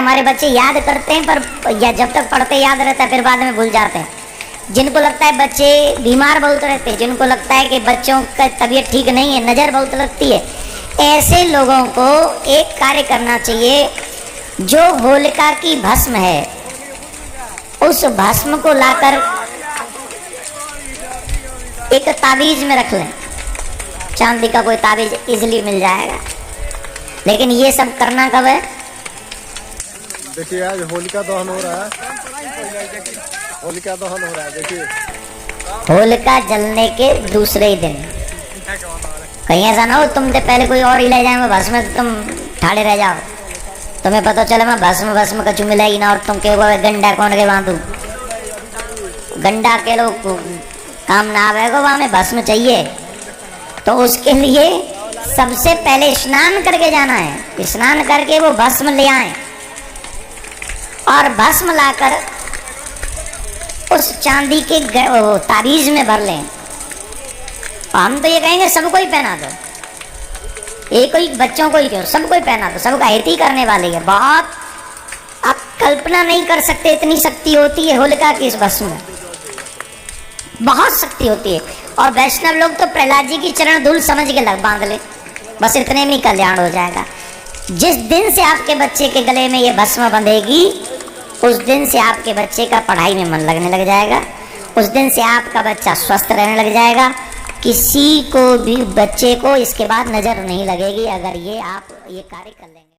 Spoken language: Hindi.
हमारे बच्चे याद करते हैं, पर या जब तक पढ़ते याद रहता है, फिर बाद में भूल जाते हैं। जिनको लगता है बच्चे बीमार बहुत रहते हैं, जिनको लगता है कि बच्चों का तबीयत ठीक नहीं है, नज़र बहुत लगती है, ऐसे लोगों को एक कार्य करना चाहिए। जो होलिका की भस्म है, उस भस्म को लाकर एक ताबीज में रख लें। चांदी का कोई ताबीज इजीली मिल जाएगा। लेकिन ये सब करना कब है? देखिए आज होलिका दहन हो रहा है, होलिका दहन हो रहा है। देखिए होलिका जलने के दूसरे ही दिन, कहीं ऐसा ना हो तुम से पहले कोई और ही ले जाए, भस्म तुम ठाड़े रह जाओ, तुम्हें पता चले मैं भस्म कचू मिलाई ना, और तुम के गंडा कौन के बांधू, गंडा के लोग काम ना आवेगा, वहां में भस्म चाहिए। तो उसके लिए सबसे पहले स्नान करके जाना है। स्नान करके वो भस्म ले आए और भस्म लाकर उस चांदी के ताबीज में भर लें। हम तो ये कहेंगे सबको ही पहना दो, एक कोई बच्चों को ही क्यों, सबको ही पहना दो, सबका हित ही करने वाले है। बहुत आप कल्पना नहीं कर सकते, इतनी शक्ति होती है होलिका की इस भस्म में, बहुत शक्ति होती है। और वैष्णव लोग तो प्रहलाद जी की चरण धूल समझ के लग बांध ले, बस इतने में कल्याण हो जाएगा। जिस दिन से आपके बच्चे के गले में ये भस्म बंधेगी, उस दिन से आपके बच्चे का पढ़ाई में मन लगने लग जाएगा, उस दिन से आपका बच्चा स्वस्थ रहने लग जाएगा। किसी को भी बच्चे को इसके बाद नजर नहीं लगेगी, अगर ये आप ये कार्य कर लेंगे।